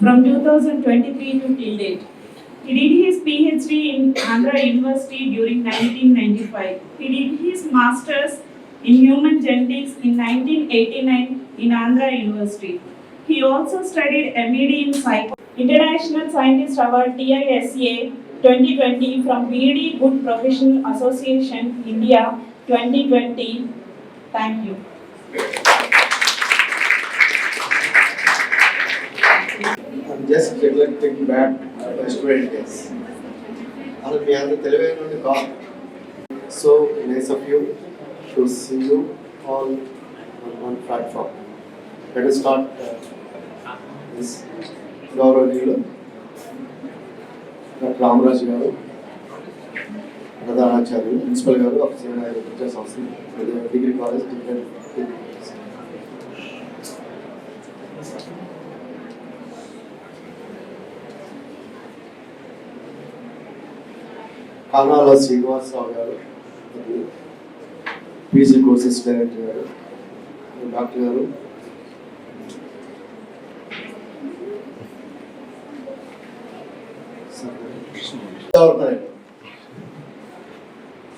from 2023 to till date. He did his PhD in Andhra University during 1995. He did his Masters in Human Genetics in 1989 in Andhra University. He also studied MED in Psychology. International Scientist Award TISA 2020 from BD Good Professional Association India 2020. Thank you. I'm just reflecting back my student days. I'll be on the television call. So nice of you to see you all on one platform. Let us start this గౌరవనీయులు doctor Ramaraju గారు, ప్రధానాచార్యులు, principal గారు of Sri Narayana విద్యా సంస్థ degree college Kanala Srinivasarao గారు, PG courses director గారు, doctor గారు,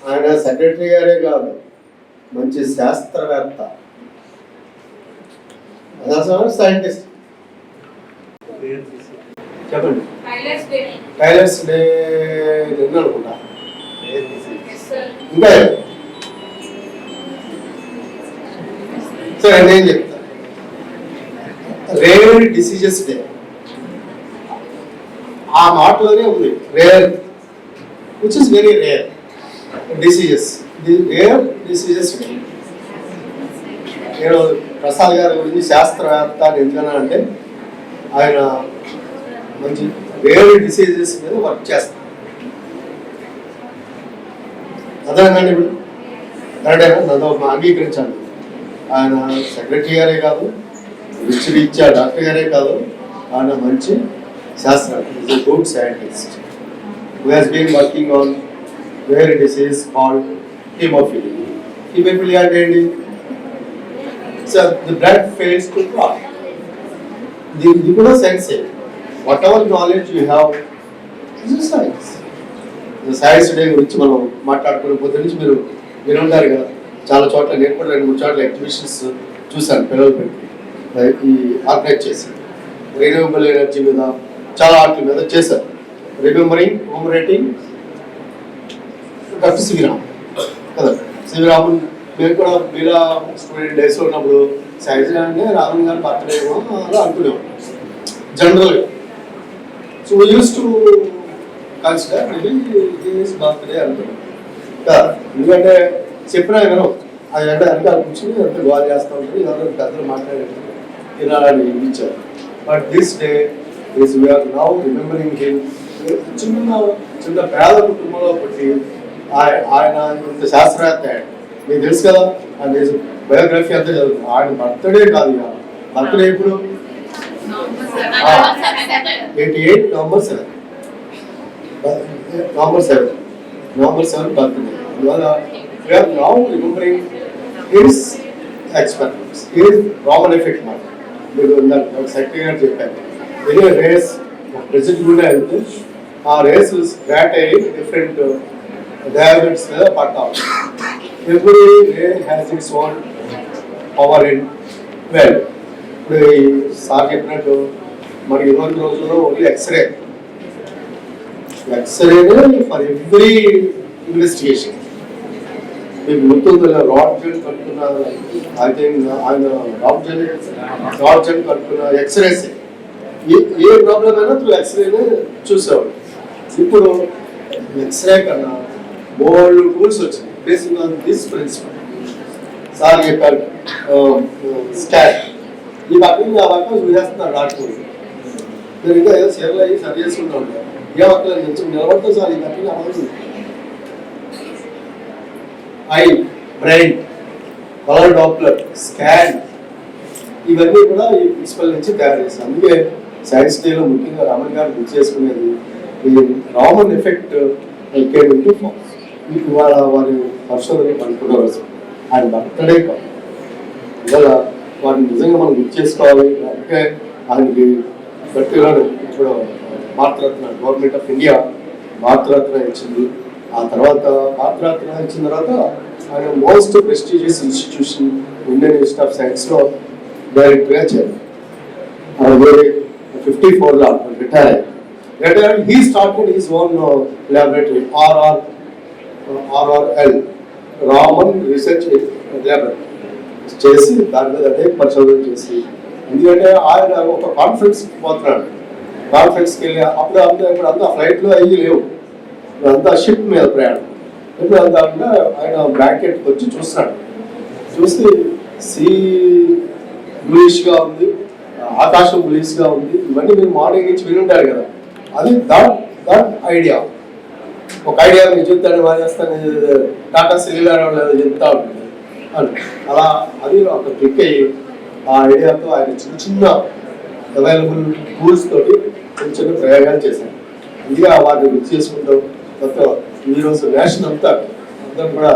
ఆయన secretary గారే కాదు, మంచి శాస్త్రవేత్త, సైంటిస్ట్. చెప్పండి. టైలర్స్ డే నిన్న అనుకుంటా, ఇంకా సరే నేను చెప్తా. రేర్ డిసీజెస్ డే ఆ మాటలోనే ఉంది. Rare which is very rare diseases, rare diseases day. నేను ప్రసాద్ గారి గురించి శాస్త్రవేత్త ఎందుకన్నా ఆయన మంచి రేర్ డిసీజెస్ మీద వర్క్ చేస్తారు. అదేనండి, ఇప్పుడు కరెక్టేనా? నాతో అంగీకరించాలి. ఆయన సెక్రటరీ గారే కాదు, విశ్వవిద్యా డాక్టర్ గారే కాదు, ఆయన మంచి శాస్త్రవేత్త, is a good scientist who has been working on rare disease called hemophilia. Hemophilia అంటే ఏంటి? So the blood fails to clot. ఇది కూడా సైన్సే. Whatever knowledge you have is a science. The science day గురించి మనం మాట్లాడుకునే పొద్దు నుంచి మీరు ఉంటారు కదా, చాలా చోట్ల నేను కూడా 2-3 చోట్ల ఎగ్జిబిషన్స్ చూశాను పిల్లలు పెట్టి ఈ ఆర్గనైజ్ చేసి రిన్యూవబుల్ ఎనర్జీ మీద చాలా వాటి మీద చేశారు. రిమెంబరింగ్ కోమరేటింగ్ డాక్టర్ సివిరామ్ కదా, సివిరామన్ మేము కూడా మీరా స్టూడెంట్ డేస్ ఉన్నప్పుడు సైన్స్ అంటే రామన్ గారి బర్త్డే అలా అనుకునేవాం జనరల్గా. So we use to consider his birthday అనుకున్నాం కదా, ఎందుకంటే చెప్పినా వినం. అది అంటే వెనకాల కూర్చొని అంటే గోల్ చేస్తూ ఉంటుంది, ఇదంతా పెద్దలు మాట్లాడేది తినాలని ఇచ్చారు. But this day is we are now remembering him. చిన్న పేద కుటుంబంలో పుట్టి ఆయన ఇంత శాస్త్రవేత్త. మీకు తెలుసు కదా, ఆయన బయోగ్రఫీ అంతా చదువుతుంది. ఆయన బర్త్డే కాదు, బర్త్డే ఇప్పుడు 88 నవంబర్ 7 బర్త్డే. అందువల్ల we are now remembering his experiments, his Raman effect మాట. మీరు సెక్రటరీ గారు చెప్పారు. ఎనీ రేస్ ప్రెసిడెంట్ కూడా వెళ్తే ఆ రేస్ స్క్రాట్ అయ్యి డిఫరెంట్ డయాబెటిస్ మీద పడతాం. Every ray has its own power in well. ఇప్పుడు సార్ చెప్పినట్టు మనకి 20 రోజుల్లో ఓన్లీ ఎక్స్రేనే ఫర్ ఎవ్రీ ఇన్వెస్టిగేషన్. మీకు గుర్తుంది, రాడ్జన్ కట్టుకున్న ఐ థింక్ ఆయన రాడ్జన్ కట్టుకున్న ఎక్స్రేస్ ఏ ప్రాబ్లం అయినా త్రూ ఎక్స్రేనే చూసేవాడు. ఇప్పుడు ఎక్స్రే కన్నా బోల్డ్ టూల్స్ వచ్చింది based on this principle. Sir చెప్పారు స్కాన్, ఈ పక్కన ఆ పక్కన చూసేస్తున్నారు డాక్టర్. నేను ఇంకా ఏదో సేవలు అయ్యి సరి చేసుకుంటూ ఉంటాను. ఏ పక్కన నిలబడితే సార్ ఈ పక్కన అవ్వదు. I brain colour Doppler scan ఇవన్నీ కూడా ఈ ప్రిన్సిపల్ నుంచి తయారు చేస్తాం. అందుకే సైన్స్ డేలో ముఖ్యంగా రామన్ గారు గుర్తు చేసుకునేది Raman effect came into form. ఇవాళ వారి పరిశోధన కనుక్కున్నారు. ఆయన బర్త్డే కాదు, ఇవాళ వారిని నిజంగా మనం గుర్తు చేసుకోవాలి. అంటే ఆయనకి గట్టిగా ఇప్పుడు Bharat Ratna government of India Bharat Ratna ఇచ్చింది. ఆ తర్వాత భారతరత్న ఇచ్చిన తర్వాత ఆయన most prestigious institution Indian institute of సైన్స్లో డైరెక్టర్గా చేయాలి. 54లో retire he started his own laboratory, RRL, Raman research laboratory చేసి దాని మీద అదే పరిశోధన చేసి, ఎందుకంటే ఆయన ఒక కాన్ఫరెన్స్కి పోతున్నాడు. కాన్ఫరెన్స్కి వెళ్ళి ఇప్పుడు అంతా ఫ్లైట్లో అయ్యి లేవు, అంతా షిప్ మీద ప్రయాణం. ఇప్పుడు అంతా ఆయన బ్రాకెట్కి వచ్చి చూస్తున్నాడు. చూసి సీ బ్లూయిష్గా ఉంది, ఆకాశం బ్లూయిష్గా ఉంది, ఇవన్నీ మీరు మార్నింగ్ నుంచి వినుంటారు కదా. అది దట్ ఐడియా, ఒక ఐడియా మీరు చెప్తాను బాగా చేస్తాను, టాటా సెల్యులార్ వాళ్ళు చెప్తా ఉంటుంది అలా. అది ఒక క్లిక్ అయ్యి ఆ ఐడియాతో ఆయన చిన్న చిన్న అవైలబుల్ టూల్స్ తోటి చిన్న చిన్న ప్రయోగాలు చేశారు. ఇదిగా వాటిని గుర్తు చేసుకుంటాం. మొత్తం ఈరోజు నేషన్ అంతా అందరం కూడా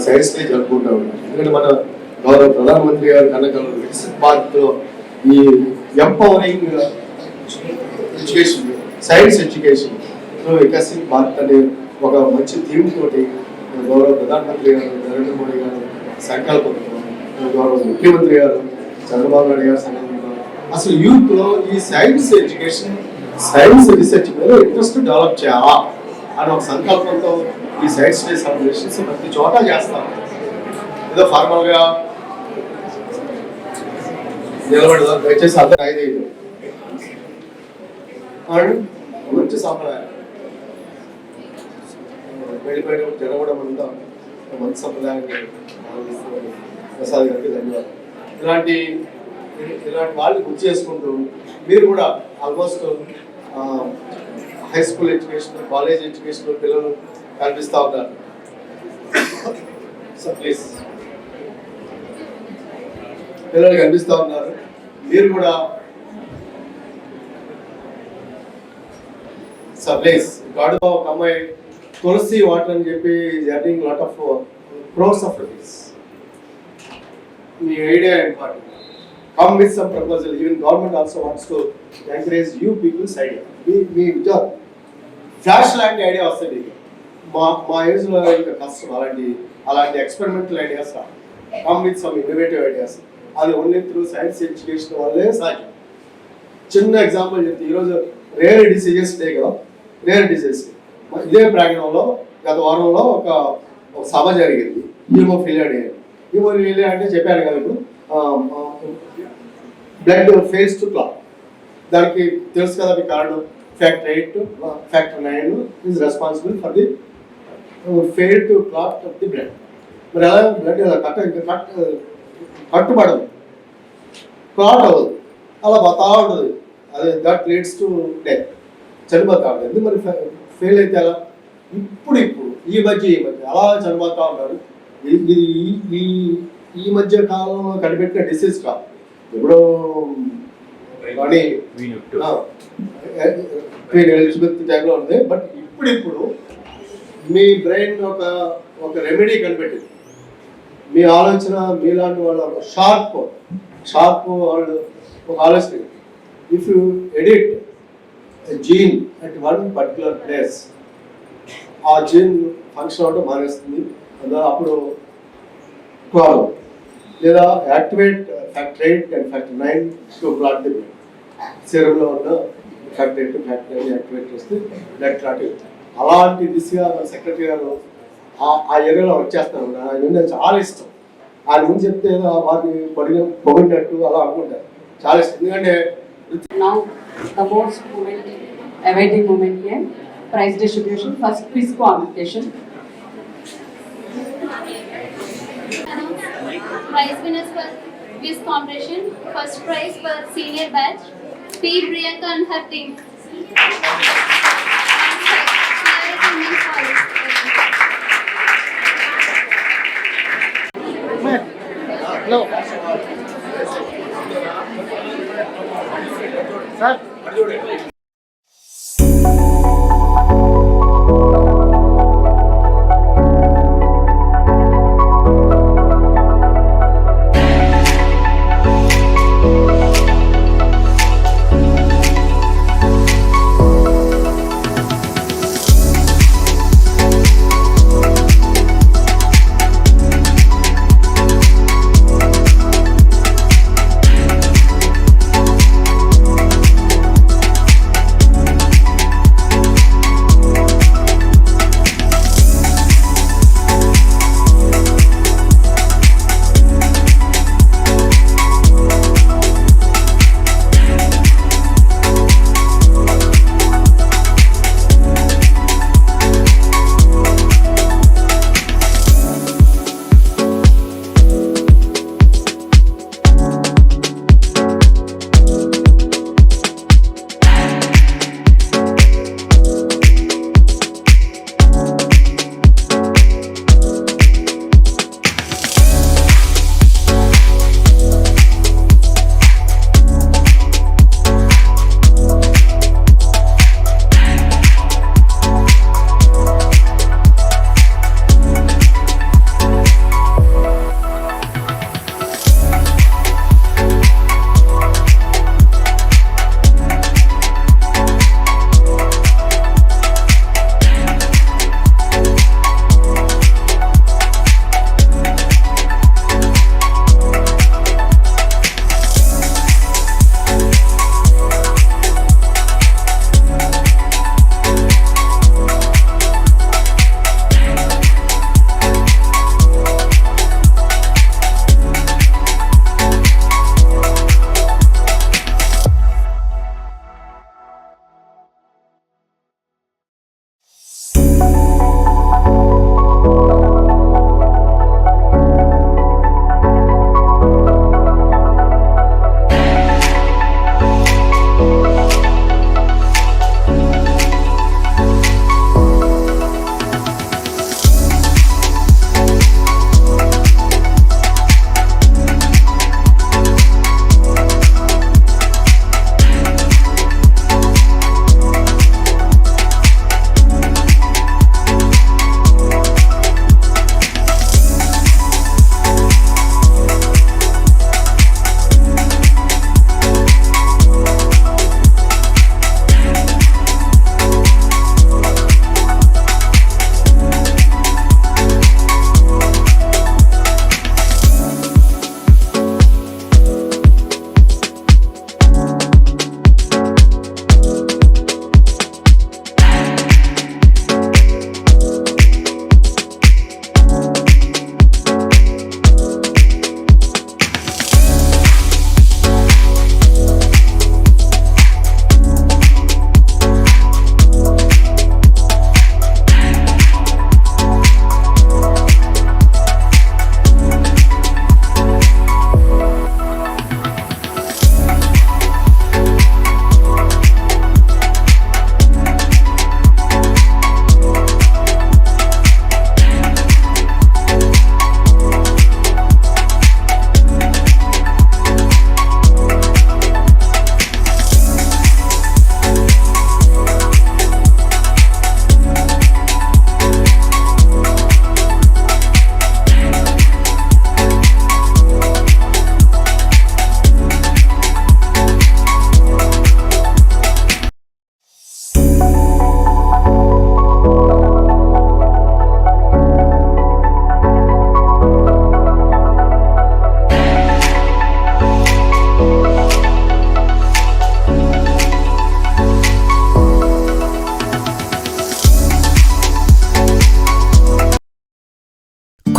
సైన్స్ డే జరుపుకుంటూ ఉంటాం. ఎందుకంటే మన గౌరవ ప్రధానమంత్రి గారు కనకాల వికసిత్ భారత్లో ఈ empowering education, science education Viksit Bharat అనే ఒక మంచి థీమ్ తోటి గౌరవ ప్రధానమంత్రి గారు నరేంద్ర మోడీ గారు సంకల్పంతో, గౌరవ ముఖ్యమంత్రి గారు చంద్రబాబు నాయుడు గారు సంకల్పంతో అసలు యూత్ లో ఈ సైన్స్ ఎడ్యుకేషన్, సైన్స్ రీసెర్చ్ మీద ఇంట్రెస్ట్ డెవలప్ చేయాలా అని ఒక సంకల్పంతో ఈ సైన్స్ డే సెలబ్రేషన్స్ ప్రతి చోట చేస్తాం. ఏదో ఫార్మల్ గా నిలబడదా, దయచేసి అందరూ 5 మంచి సాంప్రదాయం వెళ్ళిపోయినప్పుడు జరగడం అంతా మంచి సంప్రదాయాన్ని ప్రసాద్ గారికి ధన్యవాదాలు. ఇలాంటి వాళ్ళు గుర్తు చేసుకుంటూ మీరు కూడా almost high school education, college education పిల్లలు కనిపిస్తూ ఉంటారు. సో ప్లీజ్ పిల్లలు కనిపిస్తూ ఉన్నారు, మీరు కూడా ప్లీజ్. గాడుగా ఒక అమ్మాయి తులసి వాటర్ అని చెప్పి earning lot of crores of rupees. మీ idea important. Come with some proposal. Even government also wants to encourage you people's idea. మీ విచార్ ఫ్లాష్ లాంటి ఐడియా వస్తుంది. మా ఏజ్లో ఇంకా కష్టం అలాంటి experimental ideas. Come with some innovative ideas. అది ఓన్లీ త్రూ సైన్స్ ఎడ్యుకేషన్ వల్లే సాధ్యం. చిన్న ఎగ్జాంపుల్ చెప్తే, ఈరోజు రేర్ డిసీజెస్ డే కదా. రేర్ డిసీజెస్ ఇదే ప్రాంగణంలో గత వారంలో ఒక సభ జరిగింది. Haemophilia day. హీమోఫిలియా అంటే చెప్పాను కదా, ఇప్పుడు బ్లడ్ ఫెయిల్స్ టు క్లాట్. దానికి తెలుసు కదా మీ కారణం. Factor 8 factor 9 is responsible for the fail to clot of the blood. మరి అలా బ్లడ్ కట్టుబడదు, క్లాట్ అవ్వదు, అలా పోతా ఉంటుంది. అదే దట్ లీడ్స్ టు డెత్, చనిపోతా ఉంటుంది. మరి ఫెయిల్ అయితే అలా ఇప్పుడు ఈ మధ్య అలా చనిపోతా ఉన్నారు. ఇది ఈ మధ్య కాలంలో కనిపెట్టిన డిసీజ్ కాదు. ఎప్పుడో కానీ ఎలిజబెత్ టైంలో ఉంది. బట్ ఇప్పుడు మీ బ్రెయిన్ ఒక రెమెడీ కనిపెట్టింది. మీ ఆలోచన, మీలాంటి వాళ్ళ షార్ప్ వాళ్ళు ఒక ఆలోచన. If you edit gene at one particular place, ఆ జీన్ ఫంక్షన్ అవడం మానేస్తుంది. అప్పుడు క్లాట్ లేదా activate factor 8 and factor 9 to clot the blood. సెరమ్లో ఉన్న ఫ్యాక్టర్ 8 ఫ్యాక్టర్ 9 యాక్టివేట్ చేస్తే బ్లడ్ క్లాట్. అలాంటి దిశగా మన సెక్రటరీ గారు ఆ ఏరియాలో వచ్చేస్తాను. ఆయన చాలా ఇష్టం. ఆయన ముందు చెప్తే వారిని పొగిడినట్టు అలా అనుకుంటారు. చాలా ఇష్టం. ఎందుకంటే now the most awaiting moment here, prize distribution. First quiz competition. Prize winners for quiz competition. First prize for senior batch, P. Priyanka and her team. No. Sir.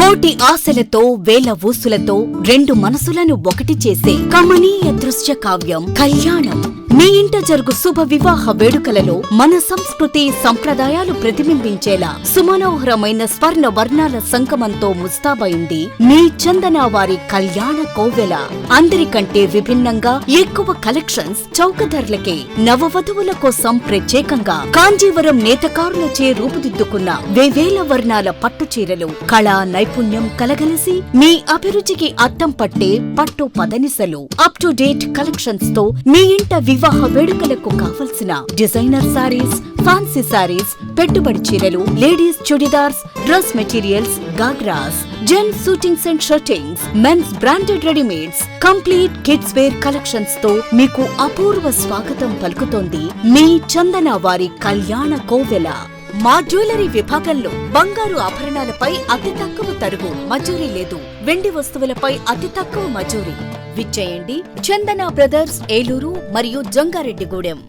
కోటి ఆశలతో వేల ఊసులతో రెండు మనసులను ఒకటి చేసే కమనీయ దృశ్య కావ్యం కళ్యాణం. మీ ఇంట జరుగు శుభ వివాహ వేడుకలలో మన సంస్కృతి సంప్రదాయాలు ప్రతిబింబించేలా సుమనోహరమైన స్వర్ణ వర్ణాల సంగమంతో ముస్తాబైంది మీ చందన వారి కళ్యాణ కోవెల. అందరికంటే విభిన్నంగా ఎక్కువ కలెక్షన్స్ చౌక ధరలకే. నవవధువుల కోసం ప్రత్యేకంగా కాంజీవరం నేతకారులచే రూపుదిద్దుకున్న వేవేల వర్ణాల పట్టు చీరలు, కళా నైపుణ్యం కలగలిసి మీ అభిరుచికి అద్దం పట్టే పట్టు పదనిసలు. అప్ టు డేట్ కలెక్షన్స్ తో మీ ఇంట వివాహ వేడుకలకు కావలసిన డిజైనర్ సారీస్, ఫ్యాన్సీ సారీస్, పెట్టుబడి చీరలు, ladies churidars, dress materials, ghagras, gents shootings and shirtings, men's branded readymades, complete kids wear collections తో మీకు అపూర్వ స్వాగతం పలుకుతోంది మీ చందన వారి కళ్యాణ కోవెల. మా జ్యువెలరీ విభాగంలో బంగారు ఆభరణాలపై అతి తక్కువ తరుగు, మజూరీ లేదు. వెండి వస్తువులపై అతి తక్కువ మజూరీ. విచ్చేయండి చందన బ్రదర్స్, ఏలూరు మరియు జంగారెడ్డిగూడెం.